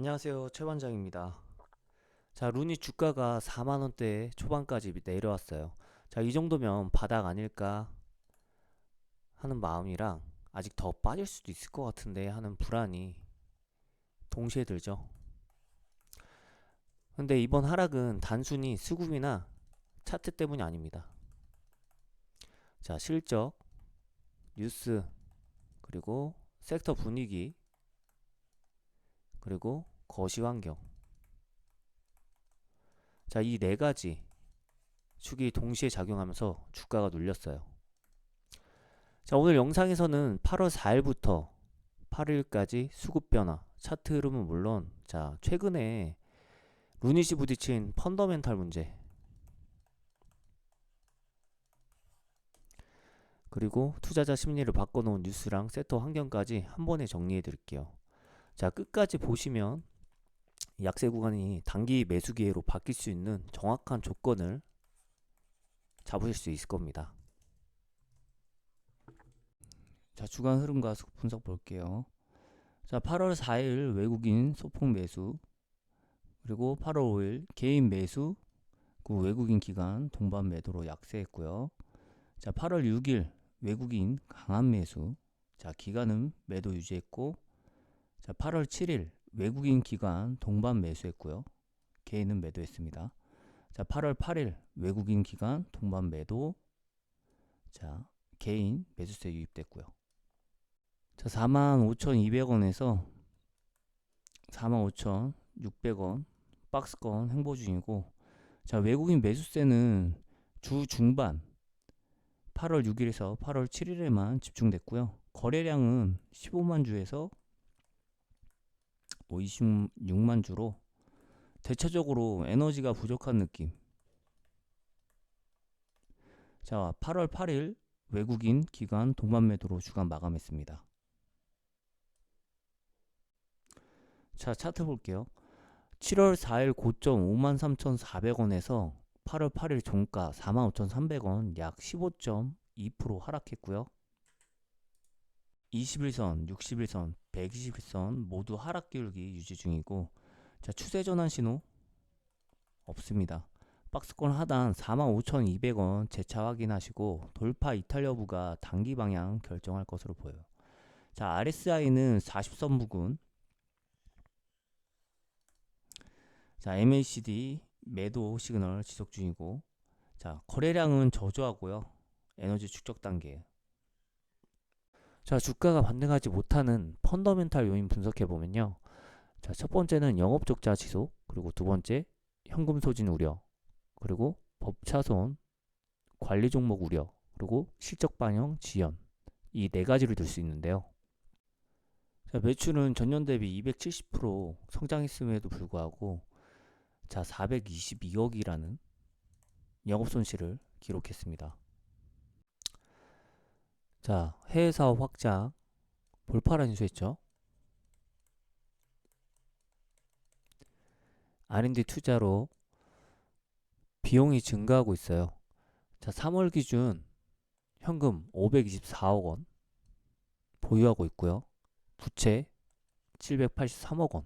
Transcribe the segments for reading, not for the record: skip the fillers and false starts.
안녕하세요. 최반장입니다. 자, 루니 주가가 4만원대 초반까지 내려왔어요. 자, 이 정도면 바닥 아닐까 하는 마음이랑 아직 더 빠질 수도 있을 것 같은데 하는 불안이 동시에 들죠. 근데 이번 하락은 단순히 수급이나 차트 때문이 아닙니다. 자, 실적, 뉴스, 그리고 섹터 분위기, 그리고 거시 환경. 자, 이 네 가지 축이 동시에 작용하면서 주가가 눌렸어요. 자, 오늘 영상에서는 8월 4일부터 8일까지 수급 변화, 차트 흐름은 물론, 자, 최근에 루닛이 부딪힌 펀더멘탈 문제, 그리고 투자자 심리를 바꿔놓은 뉴스랑 섹터 환경까지 한 번에 정리해 드릴게요. 자, 끝까지 보시면 약세 구간이 단기 매수 기회로 바뀔 수 있는 정확한 조건을 잡으실 수 있을 겁니다. 자, 주간 흐름과 분석 볼게요. 자, 8월 4일 외국인 소폭 매수, 그리고 8월 5일 개인 매수, 그 외국인 기관 동반 매도로 약세했고요. 자, 8월 6일 외국인 강한 매수. 자, 기관은 매도 유지했고, 자, 8월 7일 외국인 기관 동반 매수했고요. 개인은 매도했습니다. 자, 8월 8일 외국인 기관 동반 매도. 자, 개인 매수세 유입됐고요. 자, 45,200원에서 45,600원 박스권 행보 중이고, 자, 외국인 매수세는 주 중반 8월 6일에서 8월 7일에만 집중됐고요. 거래량은 15만 주에서 26만 주로 대체적으로 에너지가 부족한 느낌. 자, 8월 8일 외국인 기관 동반 매도로 주간 마감했습니다. 자, 차트 볼게요. 7월 4일 고점 53,400원에서 8월 8일 종가 45,300원 약 15.2% 하락했고요. 21선, 61선, 121선 모두 하락 기울기 유지 중이고, 자, 추세 전환 신호 없습니다. 박스권 하단 45,200원 재차 확인하시고 돌파 이탈 여부가 단기 방향 결정할 것으로 보여요. 자, RSI는 40선 부근. 자, MACD 매도 시그널 지속 중이고, 자, 거래량은 저조하고요. 에너지 축적 단계. 자, 주가가 반등하지 못하는 펀더멘탈 요인 분석해 보면요. 자, 첫 번째는 영업 적자 지속, 그리고 두 번째 현금 소진 우려, 그리고 법차손 관리 종목 우려, 그리고 실적 반영 지연. 이 네 가지를 들 수 있는데요. 자, 매출은 전년 대비 270% 성장했음에도 불구하고, 자, 422억이라는 영업 손실을 기록했습니다. 자, 해외 사업 확장 볼파라 인수했죠. R&D 투자로 비용이 증가하고 있어요. 자, 3월 기준 현금 524억 원 보유하고 있고요. 부채 783억 원.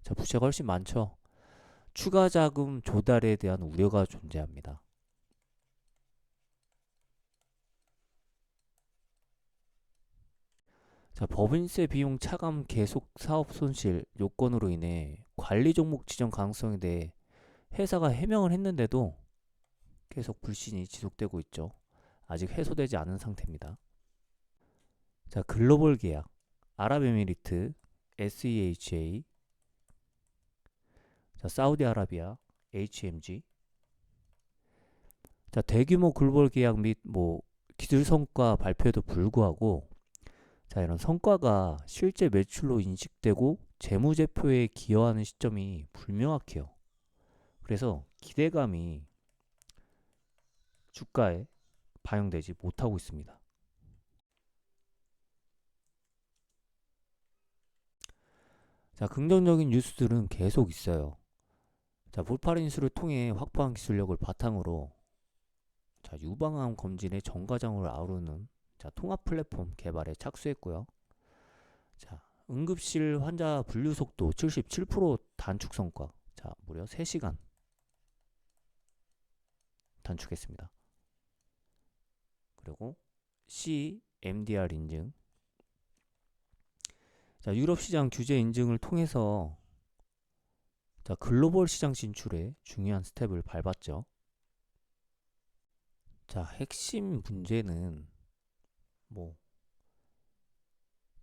자, 부채가 훨씬 많죠. 추가 자금 조달에 대한 우려가 존재합니다. 자, 법인세 비용 차감 계속 사업 손실 요건으로 인해 관리 종목 지정 가능성에 대해 회사가 해명을 했는데도 계속 불신이 지속되고 있죠. 아직 해소되지 않은 상태입니다. 자, 글로벌 계약, 아랍에미리트, SEHA, 자, 사우디아라비아, HMG. 자, 대규모 글로벌 계약 및 기술 성과 발표에도 불구하고, 자, 이런 성과가 실제 매출로 인식되고 재무제표에 기여하는 시점이 불명확해요. 그래서 기대감이 주가에 반영되지 못하고 있습니다. 자, 긍정적인 뉴스들은 계속 있어요. 자, 볼파리 인수를 통해 확보한 기술력을 바탕으로, 자, 유방암 검진의 정과장을 아우르는, 자, 통합 플랫폼 개발에 착수했고요. 자, 응급실 환자 분류 속도 77% 단축 성과. 자, 무려 3시간 단축했습니다. 그리고 C, MDR 인증. 자, 유럽 시장 규제 인증을 통해서 자, 글로벌 시장 진출에 중요한 스텝을 밟았죠. 자, 핵심 문제는 뭐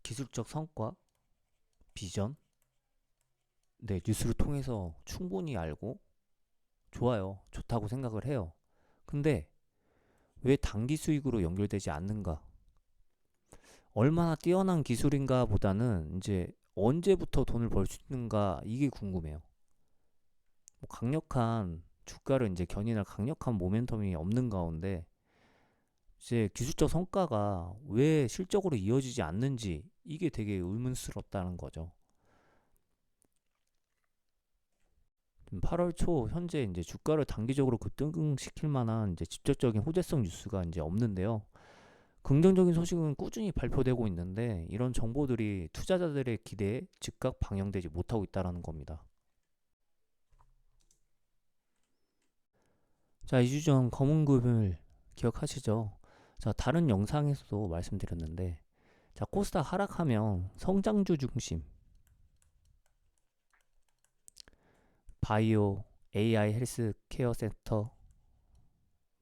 기술적 성과, 비전, 네, 뉴스를 통해서 충분히 알고 좋아요, 좋다고 생각을 해요. 근데 왜 단기 수익으로 연결되지 않는가? 얼마나 뛰어난 기술인가 보다는 이제 언제부터 돈을 벌 수 있는가, 이게 궁금해요. 뭐 강력한 주가를 이제 견인할 강력한 모멘텀이 없는 가운데 이제 기술적 성과가 왜 실적으로 이어지지 않는지, 이게 되게 의문스럽다는 거죠. 8월 초 현재 이제 주가를 단기적으로 급등시킬 만한 이제 직접적인 호재성 뉴스가 이제 없는데요. 긍정적인 소식은 꾸준히 발표되고 있는데 이런 정보들이 투자자들의 기대에 즉각 반영되지 못하고 있다는 겁니다. 자, 2주 전 검은금을 기억하시죠? 자, 다른 영상에서도 말씀드렸는데, 자, 코스닥 하락하면 성장주 중심, 바이오, AI 헬스케어 섹터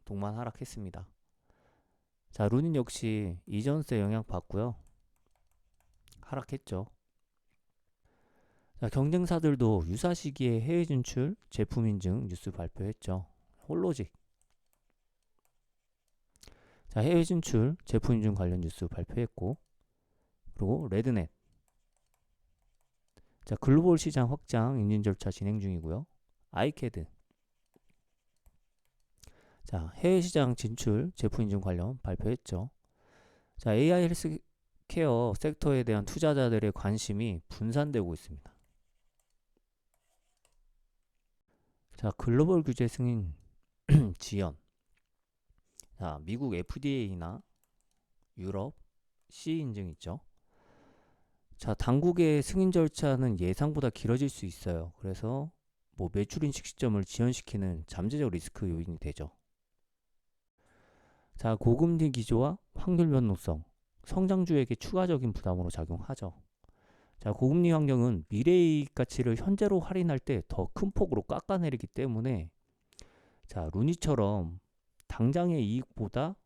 동만 하락했습니다. 자, 루닌 역시 이전세 영향 받고요. 하락했죠. 자, 경쟁사들도 유사 시기에 해외 진출, 제품 인증 뉴스 발표했죠. 홀로직. 자, 해외 진출, 제품 인증 관련 뉴스 발표했고, 그리고 레드넷. 자, 글로벌 시장 확장 인증 절차 진행 중이고요. 아이캐드. 자, 해외 시장 진출, 제품 인증 관련 발표했죠. 자, AI 헬스케어 섹터에 대한 투자자들의 관심이 분산되고 있습니다. 자, 글로벌 규제 승인 지연. 자, 미국 FDA나 유럽 C 인증 있죠. 자, 당국의 승인 절차는 예상보다 길어질 수 있어요. 그래서 뭐 매출 인식 시점을 지연시키는 잠재적 리스크 요인이 되죠. 자, 고금리 기조와 확률 변동성, 성장주에게 추가적인 부담으로 작용하죠. 자, 고금리 환경은 미래이익 가치를 현재로 할인할 때 더 큰 폭으로 깎아내리기 때문에 자, 루니처럼 당장의 이익보다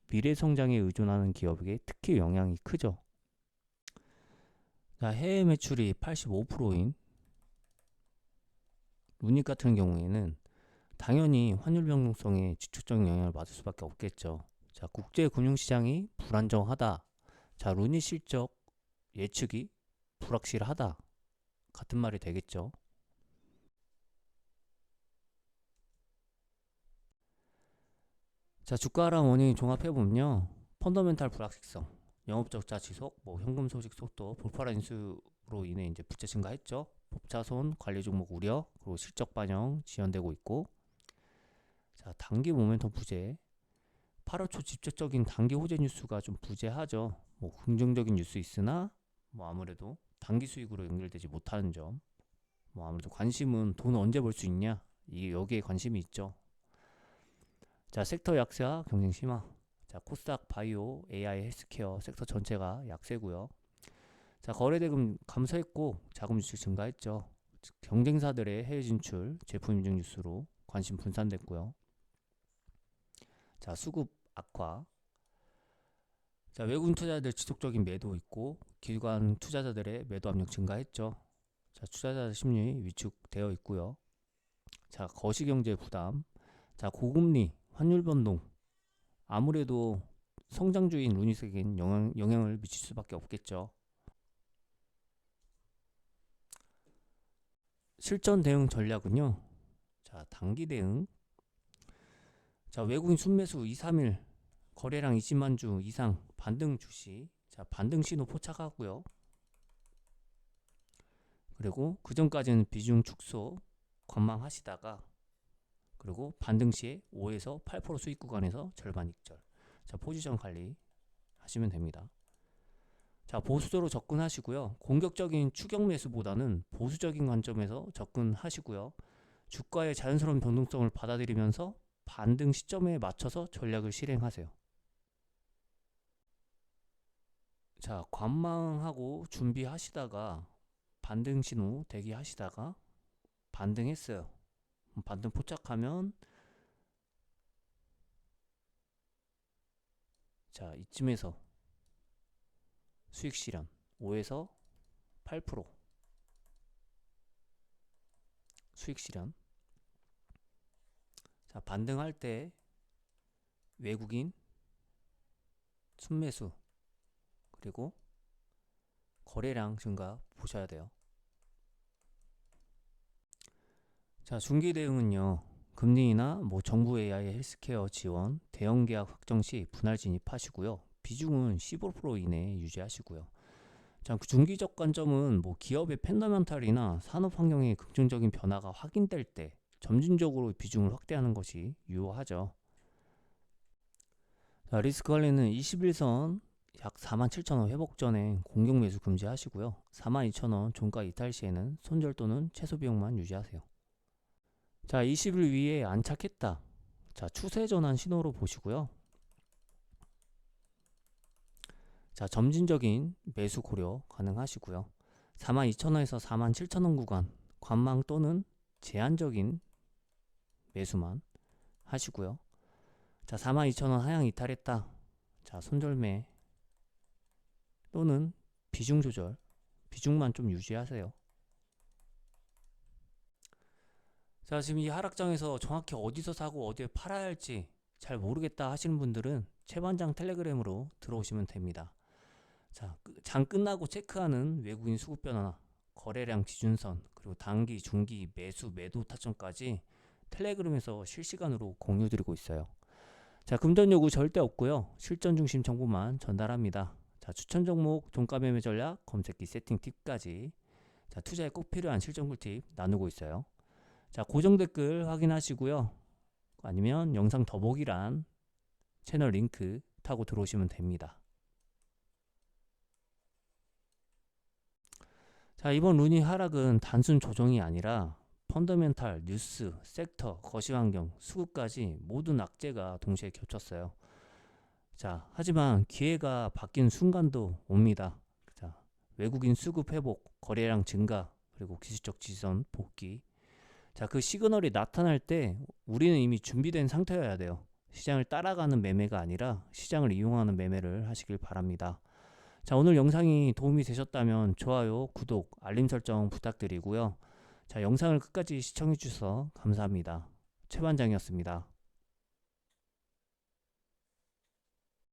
미래 성장에 의존하는 기업에게 특히 영향이 크죠. 자, 해외 매출이 85%인 루닛 같은 경우에는 당연히 환율 변동성에 직접적인 영향을 받을 수밖에 없겠죠. 자, 국제 금융시장이 불안정하다. 자, 루닛 실적 예측이 불확실하다. 같은 말이 되겠죠. 자, 주가 하락 원인 종합해보면요. 펀더멘탈 불확실성, 영업적자 지속, 뭐 현금 소식 속도, 볼파라 인수로 인해 이제 부채 증가했죠. 법차손, 관리 종목 우려, 그리고 실적 반영 지연되고 있고. 자, 단기 모멘텀 부재. 8월 초 직접적인 단기 호재 뉴스가 좀 부재하죠. 뭐 긍정적인 뉴스 있으나 뭐 아무래도 단기 수익으로 연결되지 못하는 점. 뭐 아무래도 관심은 돈 언제 벌 수 있냐, 이게 여기에 관심이 있죠. 자, 섹터 약세와 경쟁 심화. 자, 코스닥 바이오, AI 헬스케어 섹터 전체가 약세고요. 자, 거래대금 감소했고 자금 유출 증가했죠. 경쟁사들의 해외 진출, 제품 인증 뉴스로 관심 분산됐고요. 자, 수급 악화. 자, 외국인 투자자들 지속적인 매도 있고 기관 투자자들의 매도 압력 증가했죠. 자, 투자자 심리 위축되어 있고요. 자, 거시경제 부담. 자, 고금리, 환율 변동. 아무래도 성장주인 루닛에겐 영향을 미칠 수밖에 없겠죠. 실전 대응 전략은요. 자, 단기 대응. 자, 외국인 순매수 2, 3일 거래량 20만 주 이상 반등 주시. 자, 반등 신호 포착하고요. 그리고 그 전까지는 비중 축소 관망하시다가 그리고 반등 시에 5에서 8% 수익 구간에서 절반 익절. 자, 포지션 관리 하시면 됩니다. 자, 보수적으로 접근하시고요. 공격적인 추격 매수보다는 보수적인 관점에서 접근하시고요. 주가의 자연스러운 변동성을 받아들이면서 반등 시점에 맞춰서 전략을 실행하세요. 자, 관망하고 준비하시다가 반등 신호 대기하시다가 반등했어요. 반등 포착하면 자, 이쯤에서 수익 실현 5에서 8% 수익 실현. 자, 반등할 때 외국인 순매수 그리고 거래량 증가 보셔야 돼요. 자, 중기 대응은요. 금리 인하, 정부 AI 헬스케어 지원, 대형 계약 확정 시 분할 진입하시고요. 비중은 15% 이내에 유지하시고요. 자, 중기적 관점은 기업의 펀더멘탈이나 산업 환경의 긍정적인 변화가 확인될 때 점진적으로 비중을 확대하는 것이 유효하죠. 자, 리스크 관리는 21선 약 47,000원 회복 전에 공격 매수 금지하시고요. 42,000원 종가 이탈 시에는 손절 또는 최소 비용만 유지하세요. 자, 20일 위에 안착했다. 자, 추세 전환 신호로 보시고요. 자, 점진적인 매수 고려 가능하시고요. 42,000원에서 47,000원 구간 관망 또는 제한적인 매수만 하시고요. 자, 42,000원 하향 이탈했다. 자, 손절매 또는 비중 조절, 비중만 좀 유지하세요. 자, 지금 이 하락장에서 정확히 어디서 사고 어디에 팔아야 할지 잘 모르겠다 하시는 분들은 채반장 텔레그램으로 들어오시면 됩니다. 자, 장 끝나고 체크하는 외국인 수급 변화, 거래량 기준선, 그리고 단기, 중기, 매수, 매도 타점까지 텔레그램에서 실시간으로 공유드리고 있어요. 자, 금전 요구 절대 없고요. 실전 중심 정보만 전달합니다. 자, 추천 종목, 종가 매매 전략, 검색기 세팅 팁까지 자, 투자에 꼭 필요한 실전 꿀팁 나누고 있어요. 자, 고정 댓글 확인하시고요. 아니면 영상 더보기란 채널 링크 타고 들어오시면 됩니다. 자, 이번 루니 하락은 단순 조정이 아니라 펀더멘탈, 뉴스, 섹터, 거시환경, 수급까지 모든 악재가 동시에 겹쳤어요. 자, 하지만 기회가 바뀐 순간도 옵니다. 자, 외국인 수급 회복, 거래량 증가, 그리고 기술적 지선 복귀. 자, 그 시그널이 나타날 때 우리는 이미 준비된 상태여야 돼요. 시장을 따라가는 매매가 아니라 시장을 이용하는 매매를 하시길 바랍니다. 자, 오늘 영상이 도움이 되셨다면 좋아요, 구독, 알림 설정 부탁드리고요. 자, 영상을 끝까지 시청해 주셔서 감사합니다. 최반장이었습니다.